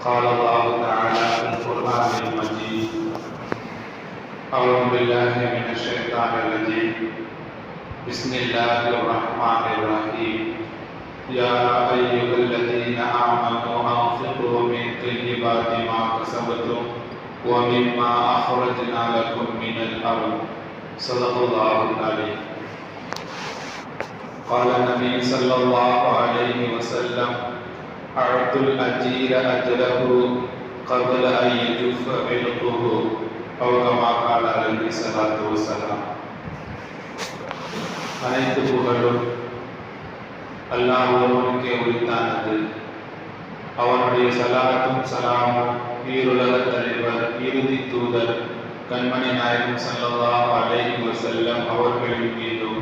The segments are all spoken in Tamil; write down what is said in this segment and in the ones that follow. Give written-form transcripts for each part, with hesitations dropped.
قال الله تعالى في القرآن المجيد أعوذ بالله من الشيطان الرجيم بسم الله الرحمن الرحيم يا أيها الذين آمنوا أنفقوا من طيبات ما كسبتم ومما أخرجنا لكم من الأرض صدق الله العليم. قال النبي صلى الله عليه وسلم أعطوا الأجير أجره قبل أن يجف عنقه أو كما قال عليه الصلاة والسلام. அனைத்து புகழும் அல்லாஹ் ஒருவனுக்கே உரித்தானது. அவனுடைய சலாத்தும் சலாமும் ஈருலக தலைவர் இறுதி தூதர் கண்மணி நாயகம் ஸல்லல்லாஹு அலைஹி வஸல்லம் அவர்களின் மீதும்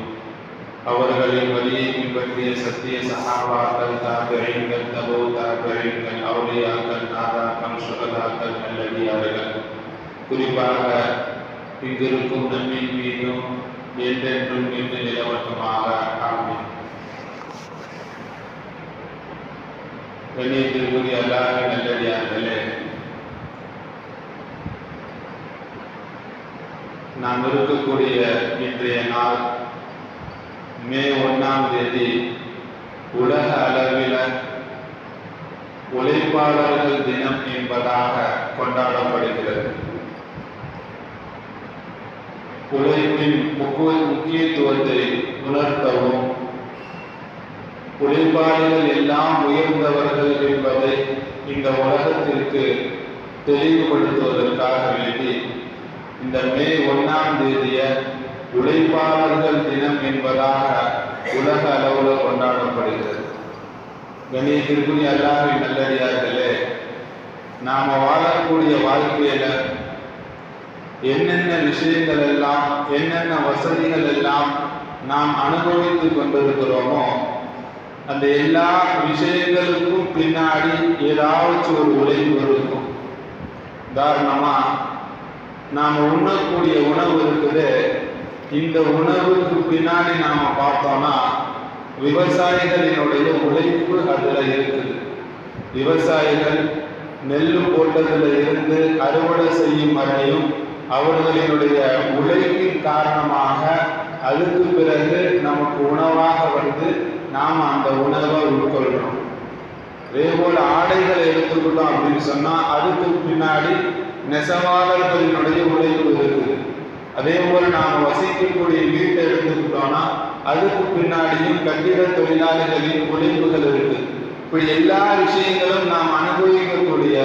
அவர்களின் வழியை பின்பற்றிய சத்திய சஹாபாக்கள், தாபிஈன்கள், தபூ தாபிஈன்கள், அவுலியாக்கள், நாதாக்கள், சுஹதாக்கள், நல்லடியார்கள், குறிப்பாக இங்கிருக்கும் நம்மின் மீதும் என்றென்றும் நின்று நிலவட்டுமாக. ஆமீன். கண்ணியத்திற்குரிய அல்லாஹ்வின் நல்லடியார்களே, நாம் இருக்கக்கூடிய இன்றைய நாள் மே 1ஆம் தேதி உலக அளவில் உழைப்பாளர்கள் தினம் என்பதாக கொண்டாடப்படுகிறது. உழைப்பின் முக்கியத்துவத்தை உணர்த்தவும், உழைப்பாளிகள் எல்லாம் உயர்ந்தவர்கள் என்பதை இந்த உலகத்திற்கு தெளிவுபடுத்துவதற்காக வேண்டி இந்த மே 1ஆம் தேதிய உழைப்பாளர்கள் தினம் என்பதாக உலக அளவில் கொண்டாடப்படுகிறது. கண்ணியத்திற்குரிய அல்லாஹ்வின் நல்லடியார்களே, நாம வாழக்கூடிய வாழ்க்கையில என்னென்ன விஷயங்கள் எல்லாம், என்னென்ன வசதிகள் எல்லாம் நாம் அனுபவித்து கொண்டிருக்கிறோமோ அந்த எல்லா விஷயங்களுக்கும் பின்னாடி ஏதாச்சும் ஒரு உழைப்பு இருக்கும். உதாரணமா, நாம் உண்ணக்கூடிய உணவு இருக்குது. இந்த உணவுக்கு பின்னாடி நாம பார்த்தோம்னா விவசாயிகளினுடைய உழைப்பு அதுல இருக்குது. விவசாயிகள் நெல் போட்டதுல இருந்து அறுவடை செய்யும் வரையும் அவர்களினுடைய உழைப்பின் காரணமாக அதுக்கு பிறகு நமக்கு உணவாக வந்து நாம் அந்த உணவை உட்கொள்கிறோம். அதேபோல் ஆடைகளை எடுத்துக்கிட்டோம் அப்படின்னு சொன்னா அதுக்கு பின்னாடி நெசவாளர்களினுடைய உழைப்பு இருக்குது. அதே போல் நாம் வசிக்கக்கூடிய வீட்டை எடுத்துக்கிட்டோம்னா அதுக்கு பின்னாடியும் கட்டிட தொழிலாளிகளின் உழைப்புகள் இருக்கு. இப்படி எல்லா விஷயங்களும் நாம் அனுபவிக்கக்கூடிய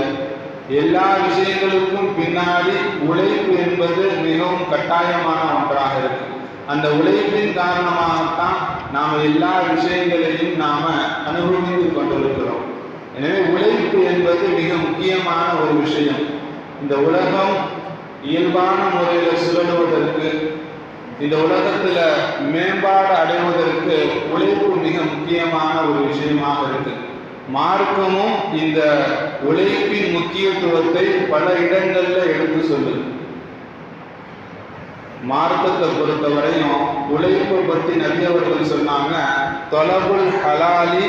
எல்லா விஷயங்களுக்கும் பின்னாடி உழைப்பு என்பது மிகவும் கட்டாயமான ஒன்றாக இருக்கு. அந்த உழைப்பின் காரணமாகத்தான் நாம் எல்லா விஷயங்களையும் நாம அனுபவித்துக் கொண்டிருக்கிறோம். எனவே உழைப்பு என்பது மிக முக்கியமான ஒரு விஷயம். இந்த உலகம் இயல்பான முறையில் சுழலுவதற்கு, இந்த உலகத்துல மேம்பாடு அடைவதற்கு உழைப்பு மிக முக்கியமான ஒரு விஷயமாக இருக்கு. மார்க்கமும் இந்த உழைப்பின் முக்கியத்துவத்தை பல இடங்கள்ல எடுத்து சொல்லுது. மார்க்கத்தை பொறுத்தவரையும் உழைப்பை பற்றி நபி அவர்கள் சொன்னாங்க, தொலபுல் ஹலாலி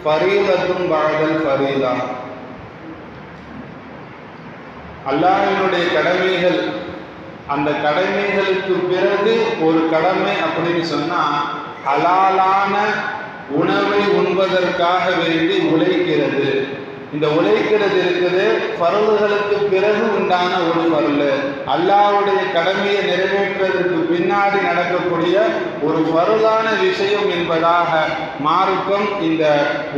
ஃபரீதத்துன் பஅதல் ஃபரீதா. அல்லாஹ்வினுடைய கடமைகள், அந்த கடமைகளுக்கு பிறகு ஒரு கடமை அப்படின்னு சொன்னா ஹலாலான உணவை உண்பதற்காக வேண்டி உழைக்கிறது. இந்த உழைக்கிறது இருக்குது ஃபர்லுகளுக்கு பிறகு உண்டான ஒரு ஃபர்லு. அல்லாஹ்வுடைய கடமையை நிறைவேற்றுவதற்கு பின்னாடி நடக்கக்கூடிய ஒரு ஃபர்லான விஷயம் என்பதாக மார்க்கம் இந்த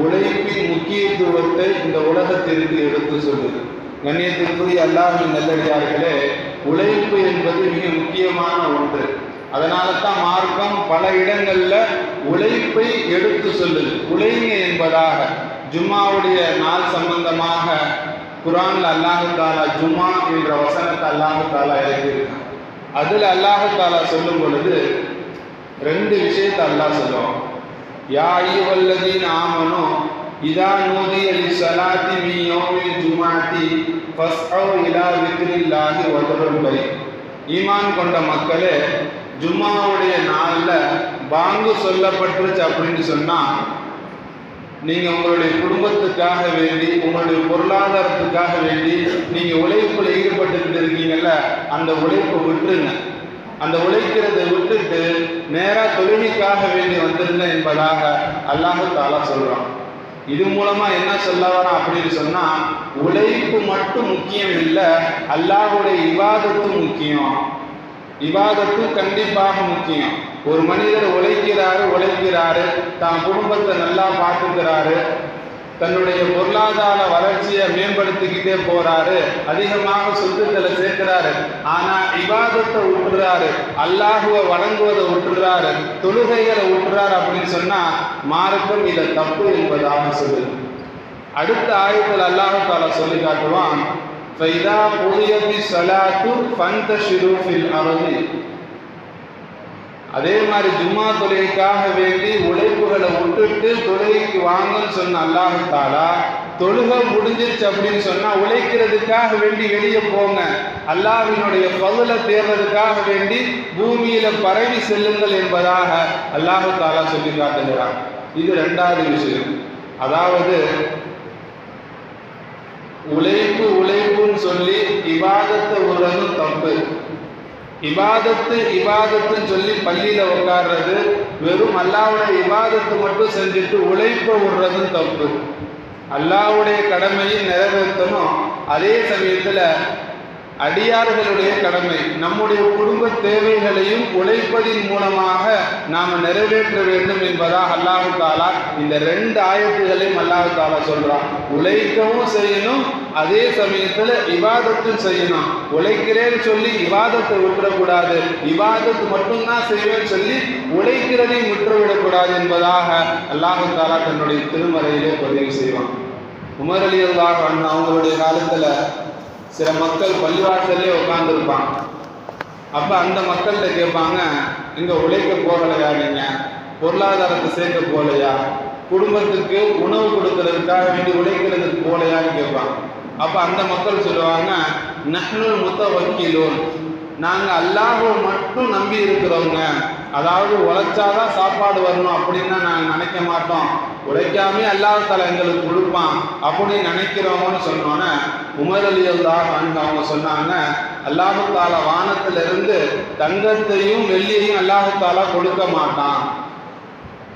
உழைப்பின் முக்கியத்துவத்தை இந்த உலகத்திற்கு எடுத்து சொல்லுது. கண்ணியத்திற்குரிய அல்லாஹ்வின் நல்லடியார்களே, உழைப்பு என்பது மிக முக்கியமான ஒன்று. அதனால தான் மார்க்கம் பல இடங்கள்ல உழைப்பை எடுத்து சொல்லுது. உழைங்க என்பதாக ஜும்மாவுடைய நாள் சம்பந்தமாக குர்ஆன்ல அல்லாஹ் தஆலா ஜும்மா என்ற வசனத்தை அல்லாஹ் தஆலா இறக்கியிருக்கான். அதுல அல்லாஹ் தஆலா சொல்லும் பொழுது ரெண்டு விஷயத்தை அல்லாஹ் சொல்லுவான். யா அய்யுஹல்லதீன ஆமனு இதா நூதிய லிஸ்ஸலாத்தி மின் யௌமில் ஜும்ஆத்தி ஃபஸ்அவு இலா ஸிக்ரில்லாஹி வ தருல் பை. ஈமான் கொண்ட மக்களே, ஜும்மாவுடைய நாள்ல பாங்கு சொல்லப்பட்டுருச்சு அப்படின்னு சொன்னா நீங்க உங்களுடைய குடும்பத்துக்காக வேண்டி, உங்களுடைய பொருளாதாரத்துக்காக வேண்டி நீங்க உழைப்புல ஈடுபட்டு இருக்கீங்கல்ல, அந்த உழைப்பை விட்டுருங்க. அந்த உழைக்கிறதை விட்டுட்டு நேரா தொழுகைக்காக வேண்டி வந்துருங்க என்பதாக அல்லாஹ் தஆலா சொல்றான். இது மூலமா என்ன சொல்ல வரான் அப்படின்னு சொன்னா, உழைப்பு மட்டும் முக்கியம் இல்லை, அல்லாஹ்வுடைய இபாதத்தும் முக்கியம். இபாதத்தும் கண்டிப்பாக முக்கியம். ஒரு மனிதர் உழைக்கிறாரு, தான் குடும்பத்தை நல்லா பார்த்துக்கிறாரு, தன்னுடைய பொருளாதார வளர்ச்சியை மேம்படுத்திக்கிட்டே போறாரு, அதிகமாக சொத்துக்களை சேர்க்கிறாரு. ஆனா இபாதத்தை விட்டுறாரு, அல்லாஹுவை வணங்குவதை விட்டுறாரு, தொழுகைகளை விட்டுறாரு அப்படின்னு சொன்னா மார்க்கம் இதை தப்பு என்பதாக சொல்லுது. அடுத்த ஆயத்தில் அல்லாஹ் தஆலா சொல்லி காட்டுவான், ஃபைதா குதியத்தி ஸலாத்து ஃபன்தஷிரு ஃபில் அர்தி. அதே மாதிரி ஜும்மா தொழுகைக்காக வேண்டி உழைப்புகளை விட்டுட்டு தொழுகைக்கு வாங்கன்னு சொன்ன அல்லாஹ் தஆலா, தொழுகை முடிஞ்சிருச்சு அப்படின்னு சொன்னா உழைக்கிறதுக்காக வேண்டி வெளியே போங்க, அல்லாஹ்வினுடைய ஃபضல தேர்றதுக்காக வேண்டி பூமியில பரவி செல்லுங்கள் என்பதாக அல்லாஹ் தஆலா சொல்லி காட்டுகிறான். இது ரெண்டாவது விஷயம். அதாவது உழைப்புன்னு சொல்லி இபாதத்தை விடுறதும் தப்பு. இபாதத்துன்னு சொல்லி பள்ளியில உட்கார்றது, வெறும் அல்லாஹ்வுடைய இபாதத்து மட்டும் செஞ்சுட்டு உழைப்பை விடுறதும் தப்பு. அல்லாஹ்வுடைய கடமையை நிறைவேற்றணும், அதே சமயத்துல அடியார்களுடைய கடமை, நம்முடைய குடும்ப தேவைகளையும் உழைப்பதின் மூலமாக நாம் நிறைவேற்ற வேண்டும் என்பதாக அல்லாஹ் தஆலா இந்த ரெண்டு ஆயத்துகளையும் அல்லாஹ் தஆலா சொல்றான். உழைக்கவும் செய்யணும், அதே சமயத்துல இபாதத்தும் செய்யணும். உழைக்கிறேன்னு சொல்லி இபாதத்தை விட்டுறக்கூடாது, இபாதத்து மட்டும்தான் செய்வேன்னு சொல்லி உழைக்கிறதையும் விட்டுவிடக்கூடாது என்பதாக அல்லாஹ் தஆலா தன்னுடைய திருமறையிலே பதிவு செய்வான். உமர் ரலியல்லாஹு அன்ஹு அவங்களுடைய காலத்துல சில மக்கள் பள்ளிவாசல்லே உட்கார்ந்துருப்பாங்க. அப்போ அந்த மக்கள்கிட்ட கேட்பாங்க, இங்கே உழைக்க போகலையா, நீங்கள் பொருளாதாரத்தை சேர்க்க போகலையா, குடும்பத்துக்கு உணவு கொடுக்கறதுக்காக வேண்டி உழைக்கிறதுக்கு போகலையான்னு கேட்பாங்க. அப்போ அந்த மக்கள் சொல்லுவாங்க, நஹ்னுல் முத்தவக்கிலூன், நாங்கள் அல்லாஹ்வை மட்டும் நம்பி இருக்கிறவங்க, அதாவது உழைச்சாதான் சாப்பாடு வரணும் அப்படின்னு நாங்கள் நினைக்க மாட்டோம், உழைக்காமே அல்லாஹ் தஆலா எங்களுக்கு கொடுப்பான் அப்படின்னு நினைக்கிறவங்கன்னு சொன்னோன்னே உமர் ரலியல்லாஹு அன்ஹு அவங்க சொன்னாங்க, அல்லாஹ் தஆலா வானத்திலிருந்து தங்கத்தையும் வெள்ளியையும் அல்லாஹ் தஆலா கொடுக்க மாட்டான்.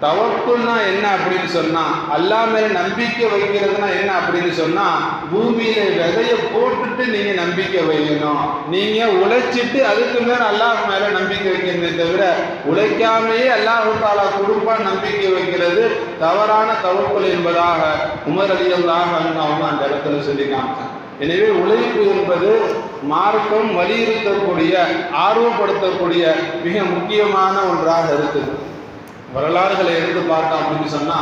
தவக்குல்னா என்ன அப்படின்னு சொன்னா, அல்லாஹ் மேல நம்பிக்கை வைக்கிறதுனா என்ன அப்படின்னு சொன்னா, பூமியில விதைய போட்டுட்டு நீங்க நம்பிக்கை வைக்கணும், நீங்க உழைச்சிட்டு அதுக்கு மேல அல்லாஹ் மேல நம்பிக்கை வைக்கிறதே தவிர உழைக்காமையே அல்லாஹ் தஆலா கொடுப்பான் நம்பிக்கை வைக்கிறது தவறான தவக்குல் என்பதாக உமர் ரலியல்லாஹு அன்ஹு அவங்க அந்த இடத்துல சொல்லி காமிச்சாங்க. எனவே உழைப்பு என்பது மார்க்கம் வலியுறுத்தக்கூடிய, ஆர்வப்படுத்தக்கூடிய மிக முக்கியமான ஒன்றாக இருக்குது. வரலாறுகளை எடுத்து பார்த்தோம் அப்படின்னு சொன்னா,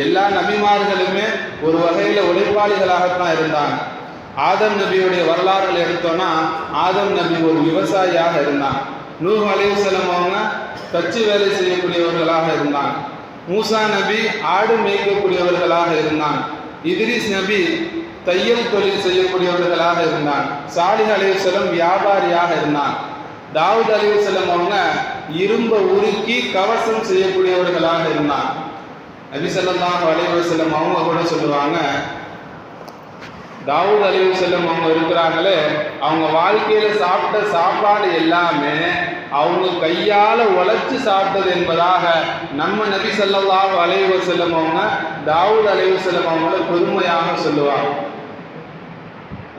எல்லா நபிமார்களுமே ஒரு வகையில உழைப்பாளிகளாகத்தான் இருந்தாங்க. ஆதம் நபியுடைய வரலாறுகளை எடுத்தோம்னா, ஆதம் நபி ஒரு விவசாயியாக இருந்தாங்க. நூஹ் அலைஹிஸ்ஸலாம் அவங்க தச்சு வேலை செய்யக்கூடியவர்களாக இருந்தாங்க. மூசா நபி ஆடு மேய்க்கக்கூடியவர்களாக இருந்தாங்க. இத்ரிஸ் நபி தையல் தொழில் செய்யக்கூடியவர்களாக இருந்தாங்க. சாலிஹ் அலைஹிஸ்ஸலாம் வியாபாரியாக இருந்தாங்க. தாவூத் அலைஹிஸ்ஸலாம் அவங்க இரும்பை உருக்கி கவசம் செய்யக்கூடியவர்களாக இருந்தாங்க. நபி ஸல்லல்லாஹு அலைஹி வஸல்லம் அவங்க கூட சொல்லுவாங்க, தாவூத் அலைஹிஸ்ஸலாம் அவங்க இருக்கிறாங்களே, அவங்க வாழ்க்கையில சாப்பிட்ட சாப்பாடு எல்லாமே அவங்க கையால உழைச்சு சாப்பிட்டது என்பதாக நம்ம நபி ஸல்லல்லாஹு அலைஹி வஸல்லம் அவங்க தாவூத் அலைஹிஸ்ஸலாம் அவங்கள பெருமையாக சொல்லுவாங்க.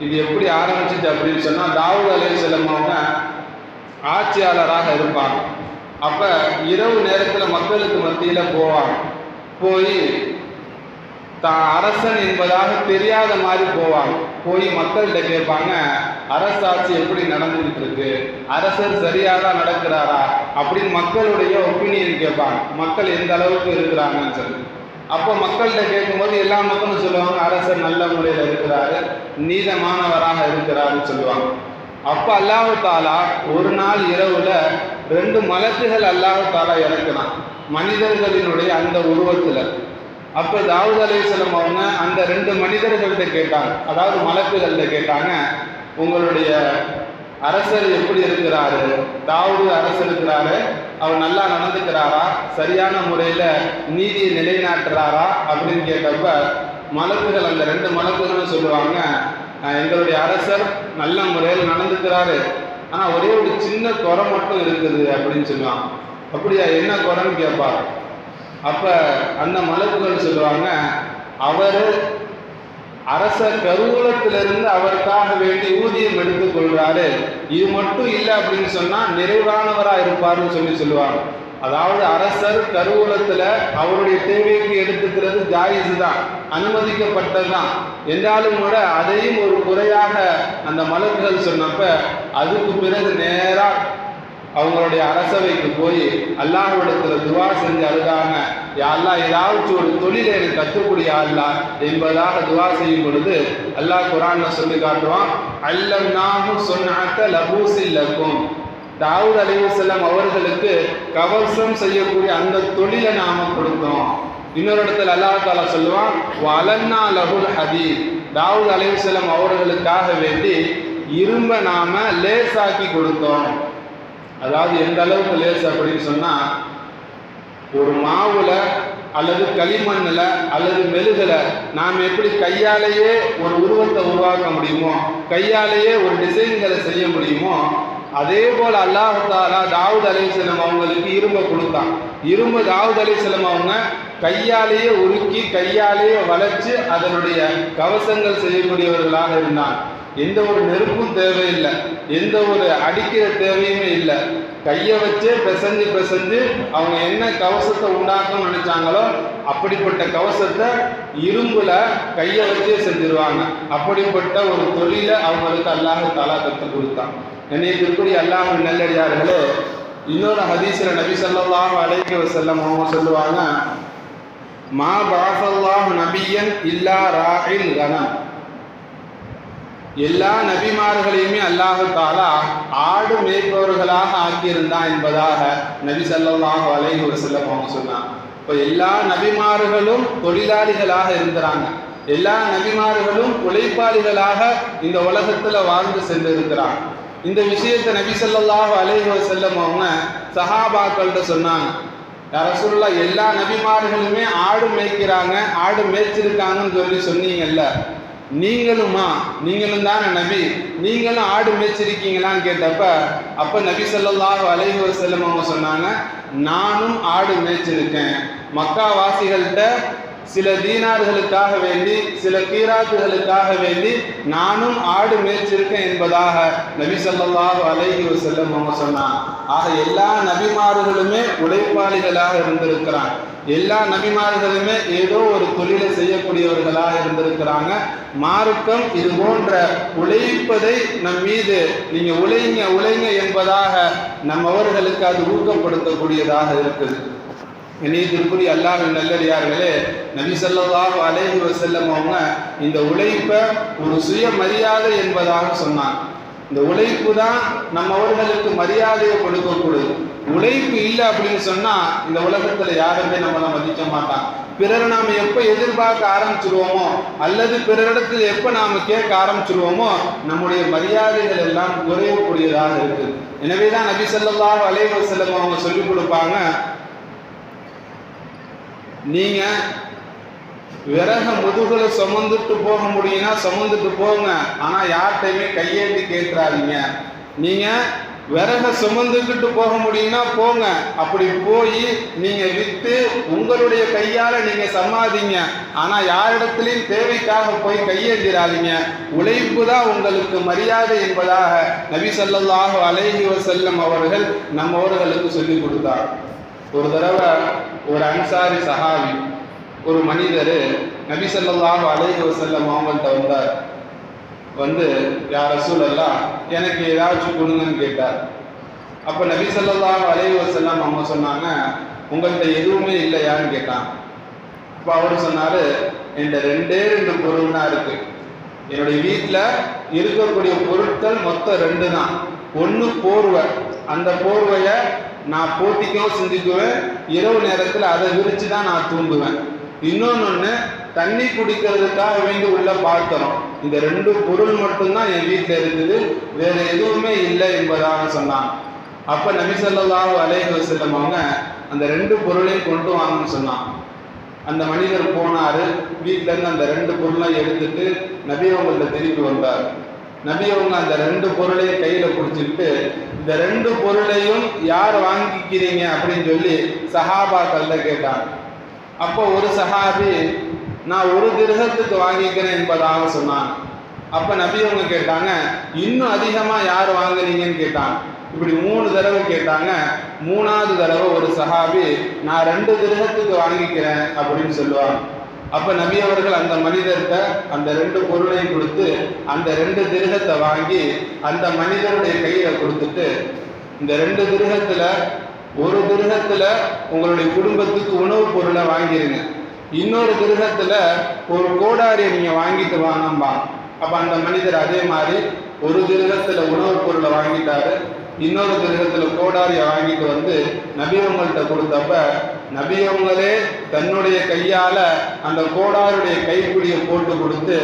இது எப்படி ஆரம்பிச்சிச்சு அப்படின்னு சொன்னா, தாவூத் அலைஹிஸ்ஸலாம் அவங்க ஆட்சியாளராக இருப்பாங்க. அப்ப இரவு நேரத்தில் மக்களுக்கு மத்தியில போவாங்க. போய் தான் அரசன் என்பதாக தெரியாத மாதிரி போவாங்க. போய் மக்கள்கிட்ட கேட்பாங்க, அரசாட்சி எப்படி நடந்துகிட்டு இருக்கு, அரசர் சரியாக தான் நடக்கிறாரா அப்படின்னு மக்களுடைய ஒப்பீனியன் கேட்பாங்க, மக்கள் எந்த அளவுக்கு இருக்கிறாங்கன்னு சொல்லி. அப்போ மக்கள்கிட்ட கேட்கும்போது எல்லா மக்களும் சொல்லுவாங்க, அரசர் நல்ல முறையில் இருக்கிறாரு, நீதமானவராக இருக்கிறாருன்னு சொல்லுவாங்க. அப்போ அல்லாஹ் தஆலா ஒரு நாள் இரவுல 2 மலக்குகள் அல்லாஹ் தஆலா இறக்குனான் மனிதர்களினுடைய அந்த உருவத்தில். அப்போ தாவூத் அலைஹிஸ்ஸலாம் அவங்க அந்த 2 மனிதர்கள்ட்ட கேட்டாங்க, அதாவது மலக்குகள்கிட்ட கேட்டாங்க, உங்களுடைய அரசர் எப்படி இருக்கிறாரு, தாவூது அரசர் இருக்கிறாரு, அவர் நல்லா நடந்துக்கிறாரா, சரியான முறையில நீதியை நிலைநாட்டுறாரா அப்படின்னு கேட்டப்ப மலக்குகள், அந்த 2 மலக்குகளும் சொல்லுவாங்க, எங்களுடைய அரசர் நல்ல முறையில் நடந்துக்கிறாரு, ஆனா ஒரே ஒரு சின்ன குறை மட்டும் இருக்குது அப்படின்னு சொல்லுவாங்க. அப்படியா, என்ன குறைன்னு கேட்பார். அப்ப அந்த மலக்குகள் சொல்லுவாங்க, அவர் அரச கருவூலத்திலிருந்து அவருக்காக வேண்டி ஊதியம் எடுத்துக் கொள்றாரு, இது மட்டும் இல்லை அப்படின்னு சொன்னா நிறைவானவரா இருப்பாருன்னு சொல்லுவாங்க. அதாவது அரசர் கருவூலத்துல அவருடைய தேவைக்கு எடுத்துக்கிறது ஜாயிஸ் தான், அனுமதிக்கப்பட்டதுதான். என்றாலும் கூட அதையும் ஒரு குறையாக அந்த மலக்குகள் சொன்னப்ப அதுக்கு பிறகு நேரா அவங்களுடைய அரசவைக்கு போய் அல்லாஹ்விடத்துல துவா செஞ்சு அழுதாங்க, யா அல்லாஹ் ஏதாவது ஒரு தொழிலை எனக்கு கற்றுக்கூடிய அல்லாஹ் என்பதாக துவா செய்யும் பொழுது அல்லாஹ் குர்ஆன்ல சொல்லி காட்டுவான், அல்லம்னாஹு சுன்அத லபூஸில் லக்கும். தாவூத் அலைஹிஸ்ஸலாம் அவர்களுக்கு கவசம் செய்யக்கூடிய அந்த தொழிலை நாம கொடுத்தோம். இன்னொரு இடத்துல அல்லாஹ் தஆலா சொல்லுவான், வலன்னா லஹுல் ஹதீத். தாவூத் அலைஹிஸ்ஸலாம் அவர்களுக்காக வேண்டி இரும்ப நாம லேசாக்கி கொடுத்தோம். அதாவது எந்த அளவுக்கு லேஸ் அப்படின்னு சொன்னா, ஒரு மாவுல அல்லது களிமண்ணில் அல்லது மெழுகுல நாம் எப்படி கையாலேயே ஒரு உருவத்தை உருவாக்க முடியுமோ, கையாலேயே ஒரு டிசைன்களை செய்ய முடியுமோ, அதே போல அல்லாஹ் தஆலா தாவூத் அலைஹிஸ்ஸலாம் அவங்களுக்கு இரும்பை கொடுத்தான். இரும்பு தாவூத் அலைஹிஸ்ஸலாம் அவங்க கையாலேயே உருக்கி கையாலேயே வளைச்சு அதனுடைய கவசங்கள் செய்யக்கூடியவர்களாக இருந்தான். எந்த ஒரு நெருப்பும் தேவையில்லை, எந்த ஒரு அடிக்கிற தேவையுமே இல்லை. கையை வச்சே பிசைஞ்சு அவங்க என்ன கவசத்தை உண்டாக்கணும்னு நினைச்சாங்களோ அப்படிப்பட்ட கவசத்தை இரும்புல கையை வச்சே செஞ்சிருவாங்க. அப்படிப்பட்ட ஒரு தொழிலை அவங்களுக்கு அல்லாஹ் தஆலா கற்றுக் கொடுத்தான். கண்ணியத்திற்குரிய அல்லாஹ்வின் நல்லடியார்களே, இன்னொரு ஹதீஸ்ல நபி ஸல்லல்லாஹு அலைஹி வஸல்லம் அவங்க சொல்லுவாங்க, மா பஅஸல்லாஹு நபியன் இல்லா ராஇல் கனம். எல்லா நபிமார்களையுமே அல்லாஹ் தஆலா ஆடு மேய்ப்பவர்களாக ஆக்கியிருந்தான் என்பதாக நபி ஸல்லல்லாஹு அலைஹி வஸல்லம் அவங்க சொன்னாங்க. இப்போ எல்லா நபிமார்களும் தொழிலாளிகளாக இருக்கிறாங்க, எல்லா நபிமார்களும் உழைப்பாளிகளாக இந்த உலகத்துல வாழ்ந்து சென்றிருக்கிறாங்க. இந்த விஷயத்தை நபி ஸல்லல்லாஹு அலைஹி வஸல்லம் அவங்க சஹாபாக்கள்கிட்ட சொன்னாங்க, யா ரசூலுல்லாஹ் எல்லா நபிமார்களுமே ஆடு மேய்க்கிறாங்க, ஆடு மேய்ச்சிருக்காங்கன்னு சொன்னீங்கல்ல, நீங்களும் தானே நபி, நீங்களும் ஆடு மேய்ச்சிருக்கீங்களான்னு கேட்டப்ப அப்ப நபி ஸல்லல்லாஹு அலைஹி வஸல்லம் அவங்க சொன்னாங்க, நானும் ஆடு மேய்ச்சிருக்கேன். மக்கா வாசிகள்கிட்ட சில தீனார்களுக்காக வேண்டி சில கீராத்துகளுக்காக வேண்டி நானும் ஆடு மேய்ச்சிருக்கேன் என்பதாக நபி ஸல்லல்லாஹு அலைஹி வஸல்லம் அவங்க சொன்னாங்க. ஆக எல்லா நபிமார்களுமே உழைப்பாளிகளாக இருந்திருக்கிறாங்க, எல்லா நபிமார்களுமே ஏதோ ஒரு தொழிலை செய்யக்கூடியவர்களாக இருந்திருக்கிறாங்க. மார்க்கம் இது போன்ற உழைப்பதை நம் மீது நீங்க உழைங்க என்பதாக நம்மவர்களுக்கு அது ஊக்கப்படுத்தக்கூடியதாக இருக்குது. இணையத்திற்குரிய அல்லாஹ்வின் நல்லடியார்களே, நபி ஸல்லல்லாஹு அலைஹி வஸல்லம் அவங்க இந்த உழைப்பை ஒரு சுயமரியாதை என்பதாக சொன்னாங்க. இந்த உழைப்பு தான் நம்மவர்களுக்கு மரியாதையை கொடுக்கக்கூடாது. உழைப்பு இல்லை அப்படின்னு சொன்னா இந்த உலகத்துல யாருமே நம்மளை மதிக்க மாட்டாங்க. பிறரை நாம எப்ப எதிர்பார்க்க ஆரம்பிச்சிருவோமோ அல்லது பிறரிடத்தில் எப்ப நாம கேட்க ஆரம்பிச்சிருவோமோ நம்முடைய மரியாதைகள் எல்லாம் குறையக்கூடியதாக இருக்குது. எனவேதான் நபி ஸல்லல்லாஹு அலைஹி வஸல்லம் அவங்க சொல்லிக் கொடுப்பாங்க, நீங்க விறக முதுகுல சுமந்துட்டு போக முடியும்னா சுமந்துட்டு போங்க, ஆனா யார்கிட்டையுமே கையேந்தி கேட்கிறாதீங்க. நீங்க விறக சுமந்துக்கிட்டு போக முடியும்னா போங்க, அப்படி போய் நீங்க வித்து உங்களுடைய கையால நீங்க சம்பாதிங்க, ஆனா யாரிடத்திலையும் தேவைக்காக போய் கையேந்திராதீங்க. உழைப்பு தான் உங்களுக்கு மரியாதை என்பதாக நபி ஸல்லல்லாஹு அலைஹி வஸல்லம் அவர்கள் நம்மவர்களுக்கு சொல்லிக் கொடுத்தார். ஒரு தடவை ஒரு அன்சாரி சஹாபி ஒரு மனிதர் நபி ஸல்லல்லாஹு அலைஹி வஸல்லம் அவங்கள்ட்ட வந்தார். வந்து யா ரசூலல்லாஹ் எனக்கு ஏதாச்சும் கொடுங்கன்னு கேட்டார். அப்போ நபி ஸல்லல்லாஹு அலைஹி வஸல்லம் அவங்க சொன்னாங்க, உங்கள்கிட்ட எதுவுமே இல்லையான்னு கேட்டான். அப்போ அவர் சொன்னார், என்கிட்ட 2 பொருள் தான் இருக்கு. என்னுடைய வீட்டில் இருக்கக்கூடிய பொருட்கள் மொத்தம் 2 தான். ஒன்று போர்வை, அந்த போர்வையை நான் போத்திக்கவும் சிந்திக்குவேன், இரவு நேரத்தில் அதை விரித்து தான் நான் தூங்குவேன். இன்னொன்று தண்ணி குடிக்கிறதுக்காக வேண்டி உள்ள பாத்திரம், இந்த 2 பொருள் மட்டும்தான் என் வீட்டில் இருக்குது, வேற எதுவுமே இல்லை என்பதாக சொன்னான். அப்ப நபி ஸல்லல்லாஹு அலைஹி வஸல்லம் அவங்க அந்த 2 பொருளையும் கொண்டு வாங்கன்னு சொன்னான். அந்த மனிதர் போனாரு, வீட்டில இருந்து அந்த 2 பொருளையும் எடுத்துட்டு நபி அவங்கள்ட்ட திருப்பி வந்தார். நபி அவங்க அந்த 2 பொருளையும் கையில பிடிச்சிக்கிட்டு, இந்த 2 பொருளையும் யார் வாங்கிக்கிறீங்க அப்படின்னு சொல்லி சஹாபாக்கள்ல கேட்டாங்க. அப்போ ஒரு சஹாபி, நான் 1 திர்ஹத்துக்கு வாங்கிக்கிறேன் என்பதாக சொன்னாங்க. அப்ப நபி அவங்க கேட்டாங்க, இன்னும் அதிகமா யார் வாங்குறீங்கன்னு கேட்டாங்க. இப்படி 3 தடவை கேட்டாங்க. 3வது தடவை ஒரு சஹாபி, நான் 2 திர்ஹத்துக்கு வாங்கிக்கிறேன் அப்படின்னு சொல்லுவாங்க. அப்ப நபி அவர்கள் அந்த மனிதர்கிட்ட அந்த 2 பொருளையும் கொடுத்து அந்த 2 திர்ஹத்தை வாங்கி அந்த மனிதருடைய கையில கொடுத்துட்டு, இந்த 2 திர்ஹத்துல 1 திர்ஹத்துல உங்களுடைய குடும்பத்துக்கு உணவுப் பொருளை வாங்கிருங்க, இன்னொரு திர்ஹத்துல ஒரு கோடாரியை நீங்க வாங்கிட்டு வாங்கம்பா. அப்ப அந்த மனிதர் அதே மாதிரி 1 திர்ஹத்துல உணவுப் பொருளை வாங்கிட்டாரு, இன்னொரு திர்ஹத்துல கோடாரியை வாங்கிட்டு வந்து நபி அவங்கள்ட்ட கொடுத்தப்ப நபி அவங்களே தன்னுடைய கையால அந்த கோடாருடைய கைப்பிடியை போட்டு கொடுத்து,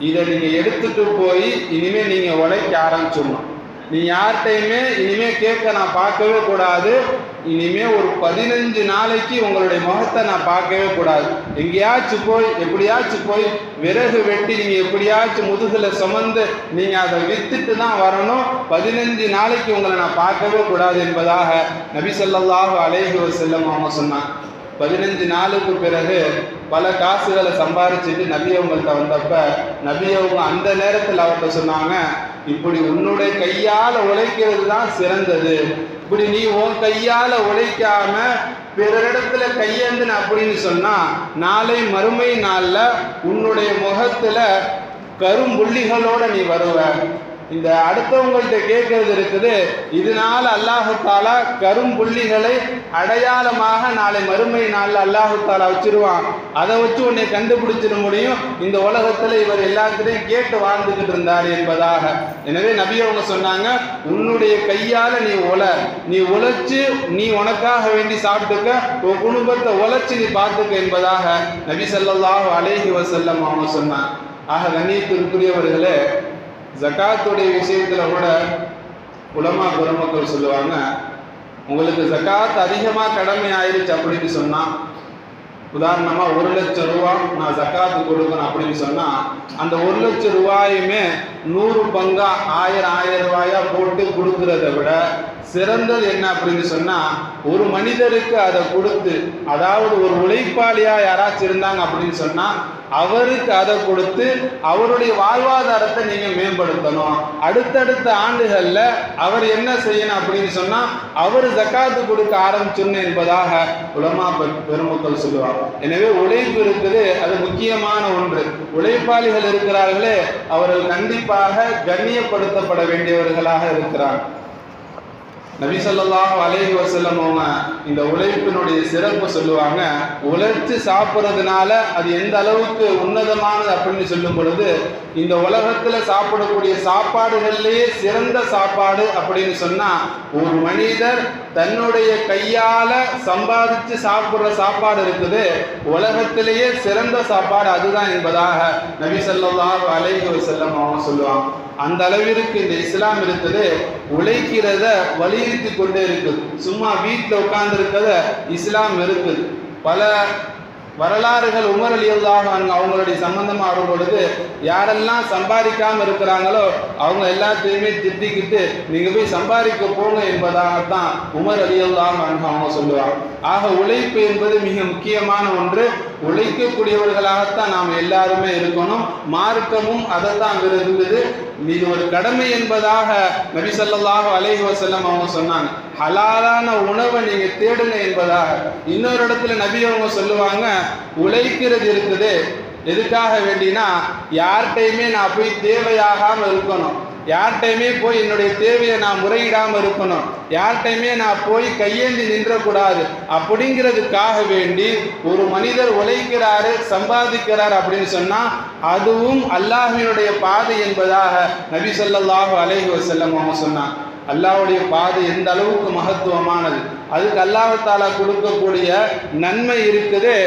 இதை நீங்க எடுத்துட்டு போய் இனிமே நீங்க உழைக்க ஆரம்பிச்சிடணும், நீ யார்கிட்டையுமே இனிமே கேட்க நான் பார்க்கவே கூடாது, இனிமே ஒரு 15 நாளைக்கு உங்களுடைய முகத்தை நான் பார்க்கவே கூடாது, எங்கேயாச்சும் போய் எப்படியாச்சும் போய் விறகு வெட்டி நீங்க எப்படியாச்சும் முதுகுல சுமந்து நீங்க அதை வித்துட்டு தான் வரணும், 15 நாளைக்கு உங்களை நான் பார்க்கவே கூடாது என்பதாக நபி ஸல்லல்லாஹு அலைஹி வஸல்லம் அவங்க சொன்னாங்க. 15 நாளுக்கு பிறகு பல காசுகளை சம்பாரிச்சுட்டு நபி அவங்கள்ட்ட வந்தப்ப நபி அவங்க அந்த நேரத்தில் அவர்கிட்ட சொன்னாங்க, இப்படி உன்னுடைய கையால உழைக்கிறது தான் சிறந்தது, இப்படி நீ உன் கையால உழைக்காம பிறரிடத்துல கையேந்தின அப்படின்னு சொன்னா நாளை மறுமை நாள்ல உன்னுடைய முகத்துல கரும்புள்ளிகளோட நீ வருவ. இந்த அடுத்தவங்கள்ட்ட கேட்கறது இருக்குது, இதனால அல்லாஹு தாலா கரும்புள்ளிகளை அடையாளமாக நாளை மறுமை நாளில் அல்லாஹு தாலா வச்சிருவான், அதை வச்சு உன்னை கண்டுபிடிச்சிட முடியும், இந்த உலகத்துல இவர் எல்லாத்திலையும் கேட்டு வாழ்ந்துகிட்டு இருந்தார் என்பதாக. எனவே நபி அவங்க சொன்னாங்க, உன்னுடைய கையால நீ உழைச்சு நீ உனக்காக வேண்டி சாப்பிட்டுக்க, உன் குடும்பத்தை உழைச்சு நீ பார்த்துக்க என்பதாக நபி ஸல்லல்லாஹு அலைஹி வஸல்லம் அவங்க சொன்னாங்க. ஆக கண்ணியத்திற்குரியவர்களே, ஜகாத்துடைய விஷயத்துல கூட உலமா பெருமக்கள் சொல்லுவாங்க, உங்களுக்கு ஜகாத் அதிகமா கடமை ஆயிருச்சு அப்படின்னு சொன்னா, உதாரணமா 1 லட்சம் ரூபாய் நான் ஜகாத்து கொடுக்கணும் அப்படின்னு சொன்னா அந்த 1 லட்சம் ரூபாயுமே 100 பங்கா 1000 ரூபாயா போட்டு கொடுக்கறத விட சிறந்தது என்ன அப்படின்னு சொன்னா, ஒரு மனிதருக்கு அதை கொடுத்து, அதாவது ஒரு உழைப்பாளியா யாராச்சும் இருந்தாங்க அப்படின்னு சொன்னா அவருக்கு அதை கொடுத்து அவருடைய வாழ்வாதாரத்தை நீங்க மேம்படுத்தணும். அடுத்தடுத்த ஆண்டுகள்ல அவர் என்ன செய்யணும் அப்படின்னு சொன்னா அவர் ஜகாத்து கொடுக்க ஆரம்பிச்சிடணும் என்பதாக உலமா பெருமக்கள் சொல்லுவாங்க. எனவே உழைப்பு இருக்குது, அது முக்கியமான ஒன்று. உழைப்பாளிகள் இருக்கிறார்களே அவர்கள் கண்டிப்பாக கண்ணியப்படுத்தப்பட வேண்டியவர்களாக இருக்கிறார். நபி ஸல்லல்லாஹு அலைஹி வஸல்லம் அவங்க இந்த உழைப்பினுடைய சிறப்பு சொல்லுவாங்க. உழைச்சு சாப்பிட்றதுனால அது எந்த அளவுக்கு உன்னதமானது அப்படின்னு சொல்லும் பொழுது, இந்த உலகத்துல சாப்பிடக்கூடிய சாப்பாடுகள்லேயே சிறந்த சாப்பாடு அப்படின்னு சொன்னா ஒரு மனிதர் தன்னுடைய கையால சம்பாதிச்சு சாப்பிடுற சாப்பாடு இருக்குது, உலகத்திலேயே சிறந்த சாப்பாடு அதுதான் என்பதாக நபி ஸல்லல்லாஹு அலைஹி வஸல்லம் அவங்க சொல்லுவாங்க. அந்த அளவிற்கு இந்த இஸ்லாம் இருக்குது, உழைக்கிறத வலியுறுத்தி கொண்டே இருக்குது. சும்மா வீட்டில் உட்கார்ந்து இருக்கிறத இஸ்லாம் இருக்குது. பல வரலாறுகள் உமர் ரலியல்லாஹு அன்ஹு அவங்களுடைய சம்பந்தமா வரும் பொழுது யாரெல்லாம் சம்பாதிக்காம இருக்கிறாங்களோ அவங்க எல்லாத்தையுமே திட்டிக்கிட்டு நீங்க போய் சம்பாதிக்க போங்க என்பதாகத்தான் உமர் ரலியல்லாஹு அன்ஹு அவங்க சொல்லுவாங்க. ஆக உழைப்பு என்பது மிக முக்கியமான ஒன்று. உழைக்கக்கூடியவர்களாகத்தான் நாம் எல்லாருமே இருக்கணும். மார்க்கமும் அதைத்தான் விரும்புது. இது ஒரு கடமை என்பதாக நபி ஸல்லல்லாஹு அலைஹி வஸல்லம் அவங்க சொன்னாங்க. ஹலாலான உணவை நீங்க தேடுங்க என்பதாக. இன்னொரு இடத்துல நபி அவங்க சொல்லுவாங்க, உழைக்கிறது இருக்குது எதுக்காக வேண்டினா யார்கிட்டையுமே நான் போய் தேவையாகாம இருக்கணும், யார்கிட்டையுமே போய் என்னுடைய தேவையை நான் முறையிடாம இருக்கணும், யார்கிட்டையுமே நான் போய் கையேந்தி நின்றக்கூடாது. அப்படிங்கிறதுக்காக வேண்டி ஒரு மனிதர் உழைக்கிறாரு, சம்பாதிக்கிறார் அப்படின்னு சொன்னா அதுவும் அல்லாஹ்வினுடைய பாதை என்பதாக நபி ஸல்லல்லாஹு அலைஹி வஸல்லம் அவங்க சொன்னாங்க. அல்லாஹ்வுடைய பாதை எந்த அளவுக்கு மகத்துவமானது, அதுக்கு அல்லாஹ் தஆலா கொடுக்கக்கூடிய நன்மை இருக்குது.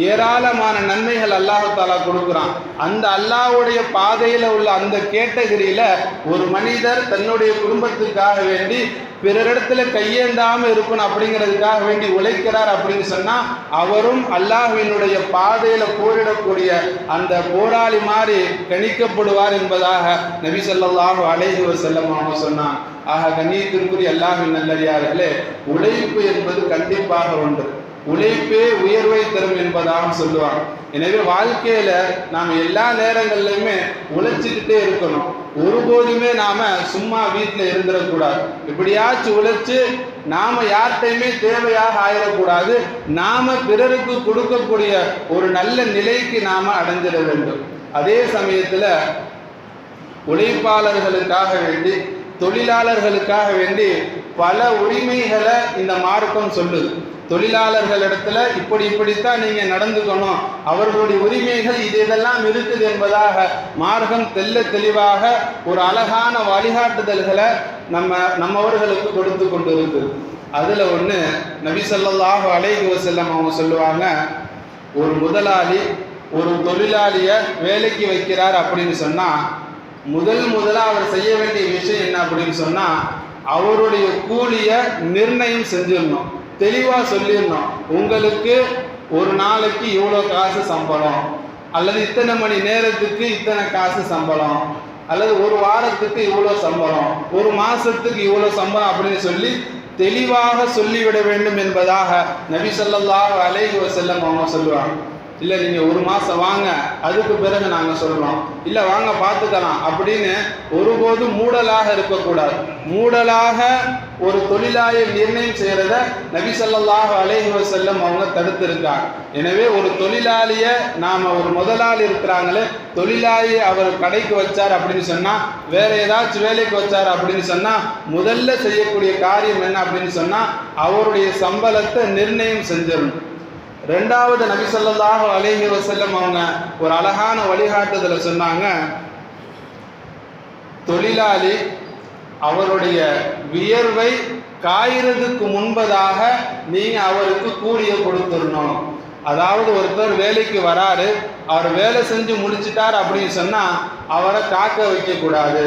ஏராளமான நன்மைகள் அல்லாஹ் தஆலா கொடுக்குறான். அந்த அல்லாஹ்வுடைய பாதையில் உள்ள அந்த கேட்டகரியில் ஒரு மனிதர் தன்னுடைய குடும்பத்துக்காக வேண்டி பிறரிடத்துல கையேந்தாமல் இருக்கணும் அப்படிங்கிறதுக்காக வேண்டி உழைக்கிறார் அப்படின்னு சொன்னால் அவரும் அல்லாஹ்வினுடைய பாதையில் போரிடக்கூடிய அந்த போராளி மாதிரி கணிக்கப்படுவார் என்பதாக நபி ஸல்லல்லாஹு அலைஹி வஸல்லம் அவங்க சொன்னாங்க. ஆக கண்ணியத்திற்குரிய அல்லாஹ்வின் நல்லடியார்களே, உழைப்பு என்பது கண்டிப்பாக ஒன்று. உழைப்பே உயர்வை தரும் என்பதாக சொல்லுவாங்க. எனவே வாழ்க்கையில நாம் எல்லா நேரங்கள்லையுமே உழைச்சிக்கிட்டே இருக்கணும். ஒருபோதுமே நாம சும்மா வீட்டில் இருந்துடக்கூடாது. எப்படியாச்சும் உழைச்சு நாம யார்கிட்டையுமே தேவையாக ஆயிடக்கூடாது. நாம பிறருக்கு கொடுக்கக்கூடிய ஒரு நல்ல நிலைக்கு நாம அடைஞ்சிட வேண்டும். அதே சமயத்துல உழைப்பாளர்களுக்காக வேண்டி, தொழிலாளர்களுக்காக வேண்டி பல உரிமைகளை இந்த மார்க்கம் சொல்லுது. தொழிலாளர்களிடத்துல இப்படித்தான் நீங்க நடந்துக்கணும், அவர்களுடைய உரிமைகள் இதெல்லாம் இருக்குது என்பதாக மார்க்கம் தெளிவாக ஒரு அழகான வழிகாட்டுதல்களை நம்மவர்களுக்கு கொடுத்து கொண்டு இருக்குது. அதுல ஒண்ணு நபி ஸல்லல்லாஹு அலைஹி வஸல்லம் அவங்க சொல்லுவாங்க, ஒரு முதலாளி ஒரு தொழிலாளிய வேலைக்கு வைக்கிறார் அப்படின்னு சொன்னா முதலா அவர் செய்ய வேண்டிய விஷயம் என்ன அப்படின்னு சொன்னா அவருடைய கூலிய நிர்ணயம் செஞ்சிடணும். தெளிவா சொல்லிடணும், உங்களுக்கு ஒரு நாளைக்கு இவ்வளோ காசு சம்பளம், அல்லது இத்தனை மணி நேரத்துக்கு இத்தனை காசு சம்பளம், அல்லது ஒரு வாரத்துக்கு இவ்வளோ சம்பளம், ஒரு மாசத்துக்கு இவ்வளோ சம்பளம் அப்படின்னு சொல்லி தெளிவாக சொல்லிவிட வேண்டும் என்பதாக நபி ஸல்லல்லாஹு அலைஹி வஸல்லம் அவங்க சொல்லுவாங்க. இல்லை நீங்கள் ஒரு மாதம் வாங்க, அதுக்கு பிறகு நாங்கள் சொல்கிறோம், இல்லை வாங்க பார்த்துக்கலாம் அப்படின்னு ஒருபோதும் மூடலாக இருக்கக்கூடாது. மூடலாக ஒரு தொழிலாளியை நிர்ணயம் செய்கிறத நபி ஸல்லல்லாஹு அலைஹி வஸல்லம் அவங்க தடுத்திருக்காங்க. எனவே ஒரு தொழிலாளியை நாம் ஒரு முதலாளி இருக்கிறாங்களே, தொழிலாளியை அவர் கடைக்கு வச்சார் அப்படின்னு சொன்னால், வேற ஏதாச்சும் வேலைக்கு வச்சார் அப்படின்னு சொன்னால் முதல்ல செய்யக்கூடிய காரியம் என்ன அப்படின்னு சொன்னால் அவருடைய சம்பளத்தை நிர்ணயம் செஞ்சிடணும். ரெண்டாவது நபி ஸல்லல்லாஹு அலைஹி வஸல்லம் அவங்க ஒரு அழகான வழிகாட்டுதலை சொன்னாங்க, தொழிலாளி அவருடைய வியர்வை காய்கிறதுக்கு முன்பதாக நீங்க அவருக்கு கூலிய கொடுத்துடணும். அதாவது ஒருத்தர் வேலைக்கு வராரு, அவர் வேலை செஞ்சு முடிச்சிட்டார் அப்படின்னு சொன்னா அவரை காக்க வைக்க கூடாது,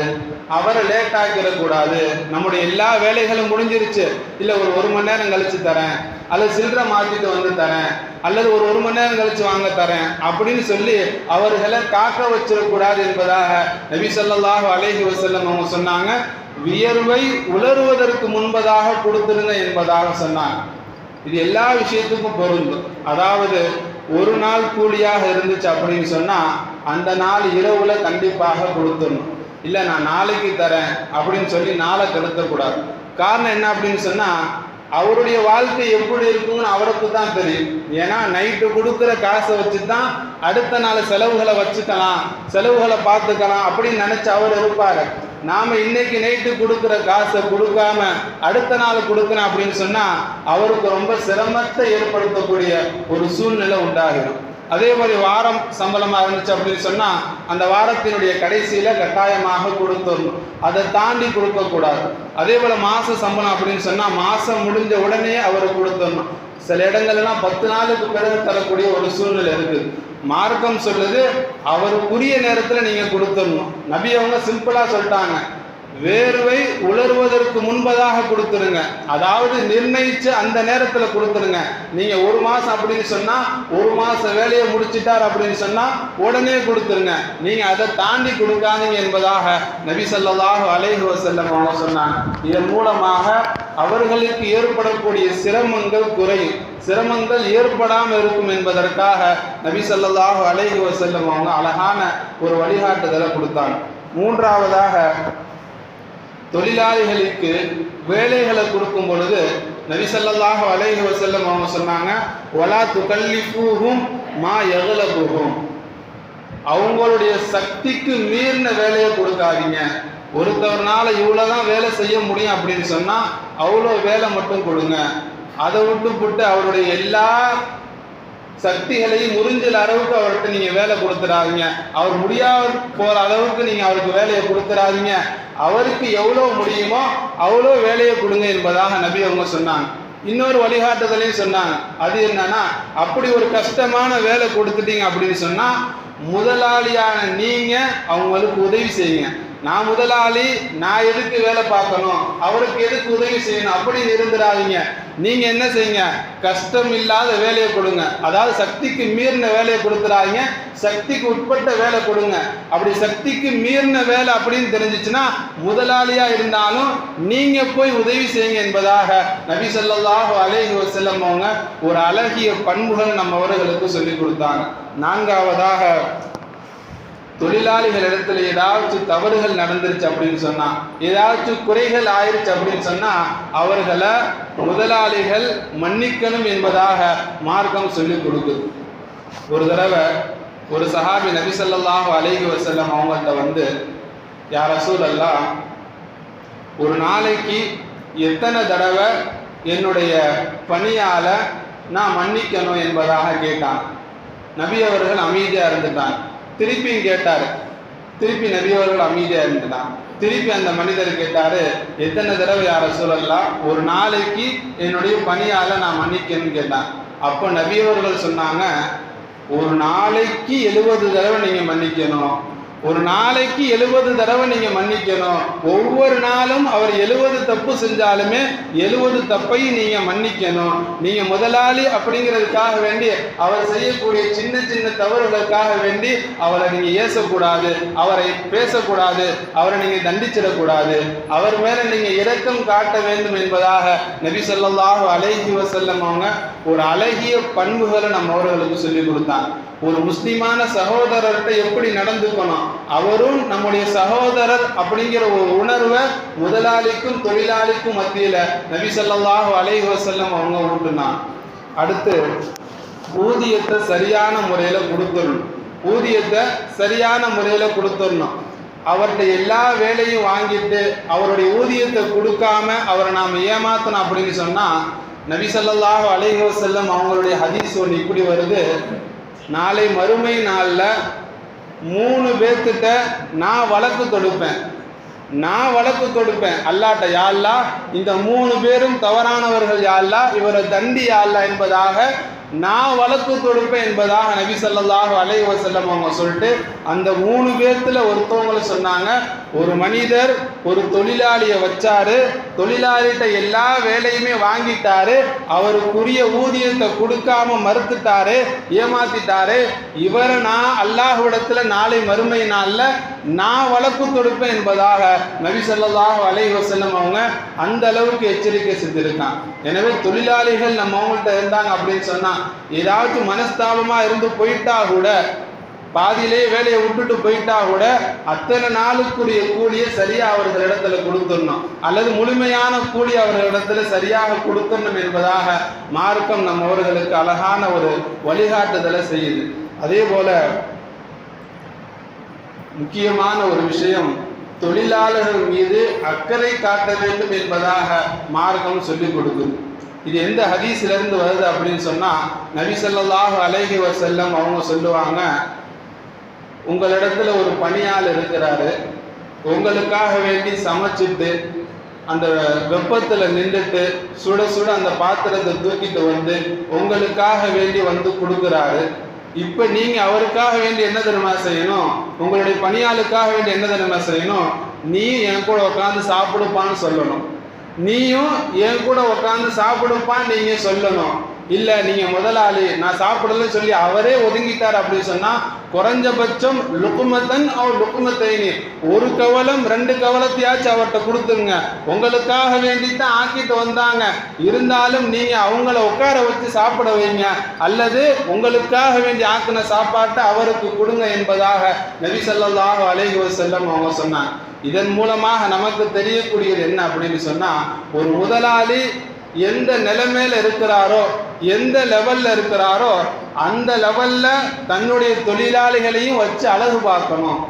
அவரை லேட் ஆக்கிடக்கூடாது. நம்முடைய எல்லா வேலைகளும் முடிஞ்சிருச்சு, இல்லை ஒரு மணி நேரம் கழிச்சு தரேன், அல்லது சில்லறை மாற்றிட்டு வந்து தரேன், அல்லது ஒரு மணி நேரம் கழிச்சு வாங்க தரேன் அப்படின்னு சொல்லி அவர்களை காக்க வச்சிடக்கூடாது என்பதாக நபி ஸல்லல்லாஹு அலைஹி வஸல்லம் அவங்க சொன்னாங்க. வியர்வை உலருவதற்கு முன்பதாக கொடுத்துருங்க என்பதாக சொன்னாங்க. இது எல்லா விஷயத்துக்கும் பொருந்தும். அதாவது ஒரு நாள் கூலியாக இருந்துச்சு அப்படின்னு சொன்னா அந்த நாள் இரவுல கண்டிப்பாக கொடுத்துடணும். இல்லை நான் நாளைக்கு தரேன் அப்படின்னு சொல்லி நாளை கெடுக்கக்கூடாது. காரணம் என்ன அப்படின்னு சொன்னா அவருடைய வாழ்க்கை எப்படி இருக்குன்னு அவருக்கு தான் தெரியும். ஏன்னா நைட்டு கொடுக்குற காசை வச்சு தான் அடுத்த நாள் செலவுகளை வச்சுக்கலாம், செலவுகளை பார்த்துக்கலாம் அப்படின்னு நினைச்சு அவர் இருப்பாரு. நாம இன்னைக்கு நைட்டு கொடுக்குற காசை கொடுக்காம அடுத்த நாள் கொடுக்கணும் அப்படின்னு சொன்னா அவருக்கு ரொம்ப சிரமத்தை ஏற்படுத்தக்கூடிய ஒரு சூழ்நிலை உண்டாகிடும். அதே மாதிரி வாரம் சம்பளமாக இருந்துச்சு அப்படின்னு சொன்னா அந்த வாரத்தினுடைய கடைசியில கட்டாயமாக கொடுத்துடணும், அதை தாண்டி கொடுக்கக்கூடாது. அதே போல மாச சம்பளம் அப்படின்னு சொன்னா மாசம் முடிஞ்ச உடனே அவருக்கு கொடுத்துடணும். சில இடங்கள்லாம் 10 நாளுக்கு பிறகு தரக்கூடிய ஒரு சூழ்நிலை இருக்குது. மார்க்கம் சொல்லுது அவருக்குரிய நேரத்தில் நீங்க கொடுத்துடணும். நபி அவங்க சிம்பிளா சொல்லிட்டாங்க, வேர்வை உலர்வதற்கு முன்பதாக கொடுத்துருங்க. அதாவது நிர்ணயிச்சு அந்த நேரத்தில் கொடுத்துருங்க. நீங்க ஒரு மாசம் அப்படின்னு சொன்னா ஒரு மாசம் வேலையை முடிச்சிட்டார் அப்படின்னு சொன்னா உடனே கொடுத்துருங்க, நீங்க அதை தாண்டி கொடுக்காதீங்க என்பதாக நபி ஸல்லல்லாஹு அலைஹி வஸல்லம் அவங்க சொன்னாங்க. இதன் மூலமாக அவர்களுக்கு ஏற்படக்கூடிய சிரமங்கள் குறையும், சிரமங்கள் ஏற்படாமல் இருக்கும் என்பதற்காக நபி ஸல்லல்லாஹு அலைஹி வஸல்லம் அவங்க அழகான ஒரு வழிகாட்டுதலை கொடுத்தாங்க. மூன்றாவதாக தொழிலாளிகளுக்கு வேலைகளை கொடுக்கும் பொழுது நபி ஸல்லல்லாஹு அலைஹி வஸல்லம் அவங்க சொன்னாங்க, வலா துகல்லிஃபூஹும் மா யக்லபுஹும், அவங்களுடைய சக்திக்கு மீறின வேலையை கொடுக்காதீங்க. ஒருத்தவர்னால இவ்வளோதான் வேலை செய்ய முடியும் அப்படின்னு சொன்னா அவ்வளோ வேலை மட்டும் கொடுங்க. அதை விட்டு அவருடைய எல்லா சக்திகளையும் முறிஞ்சல் அளவுக்கு அவர்கிட்ட நீங்க வேலை கொடுத்துடாதீங்க. அவர் முடியாத போற அளவுக்கு நீங்க அவருக்கு வேலையை கொடுத்துடாதீங்க. அவருக்கு எவ்வளோ முடியுமோ அவ்வளோ வேலையை கொடுங்க என்பதாக நபி அவங்க சொன்னாங்க. இன்னொரு வழிகாட்டுதலையும் சொன்னாங்க. அது என்னன்னா, அப்படி ஒரு கஷ்டமான வேலை கொடுத்துட்டீங்க அப்படின்னு சொன்னா முதலாளியான நீங்க அவங்களுக்கு உதவி செய்யுங்க. நான் முதலாளி, நான் எதுக்கு வேலை பார்க்கணும், அவருக்கு எதுக்கு உதவி செய்யணும் அப்படின்னு இருந்துடாதீங்க. நீங்க என்ன செய்யுங்க, கஷ்டம் இல்லாத வேலையை கொடுங்க. அதாவது சக்திக்கு மீறின வேலையை கொடுத்துடாதீங்க, சக்திக்கு உட்பட்ட வேலை கொடுங்க. அப்படி சக்திக்கு மீறின வேலை அப்படின்னு தெரிஞ்சிச்சுன்னா முதலாளியா இருந்தாலும் நீங்க போய் உதவி செய்யுங்க என்பதாக நபி ஸல்லல்லாஹு அலைஹி வஸல்லம் அவங்க ஒரு அழகிய பண்புகள் நம்ம அவர்களுக்கு சொல்லி கொடுத்தாங்க. நான்காவதாக, தொழிலாளிகள் இடத்துல ஏதாச்சும் தவறுகள் நடந்துருச்சு அப்படின்னு சொன்னா, ஏதாச்சும் குறைகள் ஆயிருச்சு அப்படின்னு சொன்னா அவர்களை முதலாளிகள் மன்னிக்கணும் என்பதாக மார்க்கம் சொல்லி கொடுக்குது. ஒரு தடவை ஒரு சஹாபி நபி ஸல்லல்லாஹு அலைஹி வஸல்லம் அவங்கள்ட்ட வந்து, யா ரசூலல்லாஹ், ஒரு நாளைக்கு எத்தனை தடவை என்னுடைய பணியால நான் மன்னிக்கணும் என்பதாக கேட்டான். நபி அவர்கள் அமைதியா இருந்துட்டான். திருப்பியும் கேட்டாரு. திருப்பி நபி அவர்கள் அமைதியா இருந்துட்டான். திருப்பி அந்த மனிதர் கேட்டாரு, எத்தனை தடவை யா ரசூலல்லாஹ், ஒரு நாளைக்கு என்னுடைய பணியால நான் மன்னிக்கணும்னு கேட்டான். அப்போ நபி அவர்கள் சொன்னாங்க, ஒரு நாளைக்கு 70 தடவை நீங்க மன்னிக்கணும். ஒரு நாளைக்கு 70 தடவை நீங்க மன்னிக்கணும். ஒவ்வொரு நாளும் அவர் 70 தப்பு செஞ்சாலுமே 70 தப்பையும் நீங்க மன்னிக்கணும். நீங்க முதலாளி அப்படிங்கிறதுக்காக வேண்டி அவர் செய்யக்கூடிய சின்ன சின்ன தவறுகளுக்காக வேண்டி அவரை நீங்க ஏசக்கூடாது, அவரை பேசக்கூடாது, அவரை நீங்க தண்டிச்சிடக்கூடாது. அவர் மேல நீங்க இரக்கம் காட்ட வேண்டும் என்பதாக நபி ஸல்லல்லாஹு அலைஹி வஸல்லம் அவங்க ஒரு அழகிய பண்புகளை நம்ம அவர்களுக்கு சொல்லி கொடுத்தாங்க. ஒரு முஸ்லிமான சகோதரர்கிட்ட எப்படி நடந்துக்கணும், அவரும் நம்முடைய சகோதரர் அப்படிங்கிற ஒரு உணர்வை முதலாளிக்கும் தொழிலாளிக்கும் மத்தியில நபி ஸல்லல்லாஹு அலைஹி வஸல்லம் அவங்க ஊட்டுனாங்க. அடுத்து, ஊதியத்தை சரியான முறையில கொடுத்துடணும். ஊதியத்தை சரியான முறையில கொடுத்துடணும். அவர்கிட்ட எல்லா வேலையும் வாங்கிட்டு அவருடைய ஊதியத்தை கொடுக்காம அவரை நாம் ஏமாத்தணும் அப்படின்னு சொன்னா நபி ஸல்லல்லாஹு அலைஹி வஸல்லம் அவங்களுடைய ஹதீஸ் ஒன்று இப்படி வருது, நாளை மறுமை நாளில் 3 பேர்த்திட்ட நான் வழக்கு தொடுப்பேன் அல்லாட்ட, யா அல்லாஹ், இந்த 3 பேரும் தவறானவர்கள் யா அல்லாஹ், இவரை தண்டி யா அல்லாஹ் என்பதாக நான் வழக்கு தொடுப்பேன் என்பதாக நபி ஸல்லல்லாஹு அலைஹி வஸல்லம் அவங்க சொல்லிட்டு அந்த 3 பேர்த்துல ஒருத்தவங்களை சொன்னாங்க. ஒரு மனிதர் ஒரு தொழிலாளியை வச்சாரு, தொழிலாளிகிட்ட எல்லா வேலையுமே வாங்கிட்டாரு, அவருக்குரிய ஊதியத்தை கொடுக்காம மறுத்துட்டாரு, ஏமாத்திட்டாரு. இவரை நான் அல்லாஹ்விடத்துல நாளை மறுமை நாள்ல நான் வழக்கு தொடுப்பேன் என்பதாக நபி ஸல்லல்லாஹு அலைஹி வஸல்லம் அவங்க அந்த அளவுக்கு எச்சரிக்கை செஞ்சிருக்காங்க. எனவே தொழிலாளிகள் நம்ம அவங்கள்ட்ட இருந்தாங்க அப்படின்னு சொன்னா, ஏதாச்சும் மனஸ்தாபமா இருந்து போயிட்டா கூட, பாதியிலே வேலையை விட்டுட்டு போயிட்டா கூட அத்தனை நாளுக்குரிய கூலியை சரியா அவர்களிடத்துல கொடுத்துடணும், அல்லது முழுமையான கூலி அவர்களிடத்துல சரியாக கொடுத்துடணும் என்பதாக மார்க்கம் நம்ம அவர்களுக்கு அழகான ஒரு வழிகாட்டுதலை செய்யுது. அதே போல முக்கியமான ஒரு விஷயம், தொழிலாளர்கள் மீது அக்கறை காட்ட வேண்டும் என்பதாக மார்க்கம் சொல்லிக் கொடுக்குது. இது எந்த ஹதீஸ்ல இருந்து வருது அப்படின்னு சொன்னா, நபி ஸல்லல்லாஹு அலைஹி வஸல்லம் அவங்க சொல்லுவாங்க, உங்களிடத்துல ஒரு பணியாள் இருக்கிறாரு, உங்களுக்காக வேண்டி சமைச்சிட்டு அந்த வெப்பத்துல நின்றுட்டு சுட சுட அந்த பாத்திரத்தை தூக்கிட்டு வந்து உங்களுக்காக வேண்டி வந்து கொடுக்குறாரு. இப்ப நீங்க அவருக்காக வேண்டி என்ன தெரியுமா செய்யணும், உங்களுடைய பணியாளுக்காக வேண்டி என்ன தெரியுமா செய்யணும், நீ என் கூட உட்காந்து சாப்பிடுப்பான்னு சொல்லணும், நீயும் என் கூட உட்காந்து சாப்பிடுப்பான்னு நீங்க சொல்லணும். இல்ல நீங்க முதலாளி நான் சாப்பிடலன்னு சொல்லி அவரே ஒதுங்கிட்டார் அப்படின்னு சொன்னா, குறைஞ்சபட்சம் லுக்குமத்தன் அவர் லுக்குமத்தைனி, ஒரு கவலம் 2 கவலத்தையாச்சும் அவர்கிட்ட கொடுத்துருங்க. உங்களுக்காக வேண்டித்தான் ஆக்கிட்டு வந்தாங்க, இருந்தாலும் நீங்க அவங்கள உட்கார வச்சு சாப்பிட வைங்க, அல்லது உங்களுக்காக வேண்டி ஆக்கின சாப்பாட்டை அவருக்கு கொடுங்க என்பதாக நபி ஸல்லல்லாஹு அலைஹி வஸல்லம் அவங்க சொன்னாங்க. இதன் மூலமாக நமக்கு தெரியக்கூடியது என்ன அப்படின்னு சொன்னா, ஒரு முதலாளி எந்த நிலைமையில இருக்கிறாரோ, எந்த லெவல்ல இருக்கிறாரோ அந்த லெவல்ல தன்னுடைய தொழிலாளிகளையும் வச்சு அழகு பார்க்கணும்.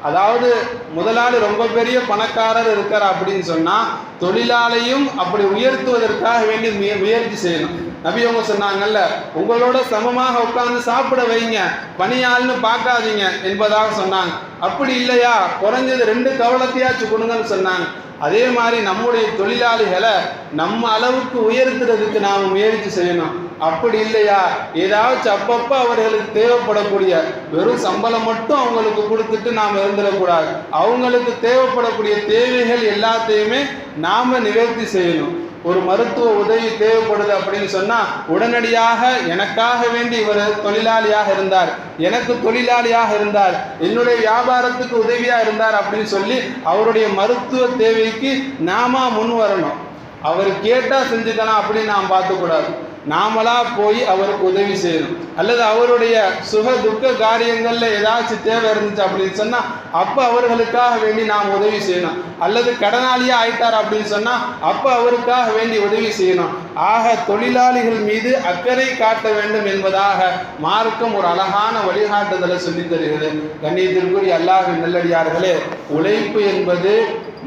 அதாவது முதலாளி ரொம்ப பெரிய பணக்காரர் இருக்கிறார் அப்படின்னு சொன்னா தொழிலாளியும் அப்படி உயர்த்துவதற்காக வேண்டி முயற்சி செய்யணும். நபி அவங்க சொன்னாங்கல்ல, உங்களோட சமமாக உட்கார்ந்து சாப்பிட வைங்க, பணியாள்னு பார்க்காதீங்க என்பதாக சொன்னாங்க. அப்படி இல்லையா குறைஞ்சது 2 கவலத்தையாச்சும் கொடுங்கன்னு சொன்னாங்க. அதே மாதிரி நம்முடைய தொழிலாளிகளை நம்ம அளவுக்கு உயர்த்துறதுக்கு நாம் முயற்சி செய்யணும். அப்படி இல்லையா ஏதாச்சும் அப்பப்போ அவர்களுக்கு தேவைப்படக்கூடிய வெறும் சம்பளம் மட்டும் அவங்களுக்கு கொடுத்துட்டு நாம் இருந்துடக்கூடாது. அவங்களுக்கு தேவைப்படக்கூடிய தேவைகள் எல்லாத்தையுமே நாம நிவர்த்தி செய்யணும். ஒரு மருத்துவ உதவி தேவைப்படுது அப்படின்னு சொன்னா உடனடியாக எனக்காக வேண்டி இவர் தொழிலாளியாக இருந்தார், எனக்கு தொழிலாளியாக இருந்தார், என்னுடைய வியாபாரத்துக்கு உதவியா இருந்தார் அப்படின்னு சொல்லி அவருடைய மருத்துவ தேவைக்கு நாம முன் வரணும். அவர் கேட்டா செஞ்சுக்கலாம் அப்படின்னு நாம் பார்த்துக்கூடாது. நாமளா போய் அவருக்கு உதவி செய்யணும். அல்லது அவருடைய சுக துக்க காரியங்கள்ல ஏதாச்சும் தேவை இருந்துச்சு அப்படின்னு சொன்னா அப்ப அவர்களுக்காக வேண்டி நாம் உதவி செய்யணும். அல்லது கடனாளியா ஆயிட்டார் அப்படின்னு சொன்னா அப்ப அவருக்காக வேண்டி உதவி செய்யணும். ஆக தொழிலாளிகள் மீது அக்கறை காட்ட வேண்டும் என்பதாக மார்க்கம் ஒரு அழகான வழிகாட்டுதலை சொல்லி தருகிறது. கண்ணியத்திற்குரிய அல்லாஹ்வின் நல்லடியார்களே, உழைப்பு என்பது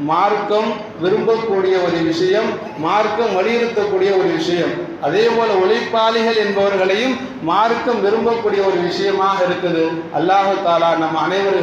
மார்க்கம் விரும்பக்கூடிய ஒரு விஷயம், மார்க்கம் வலியுறுத்தக்கூடிய ஒரு விஷயம். அதே போல உழைப்பாளிகள் என்பவர்களையும் மார்க்கம் விரும்பக்கூடிய ஒரு விஷயமாக இருக்குது. அல்லாஹ் தஆலா நம் அனைவரும்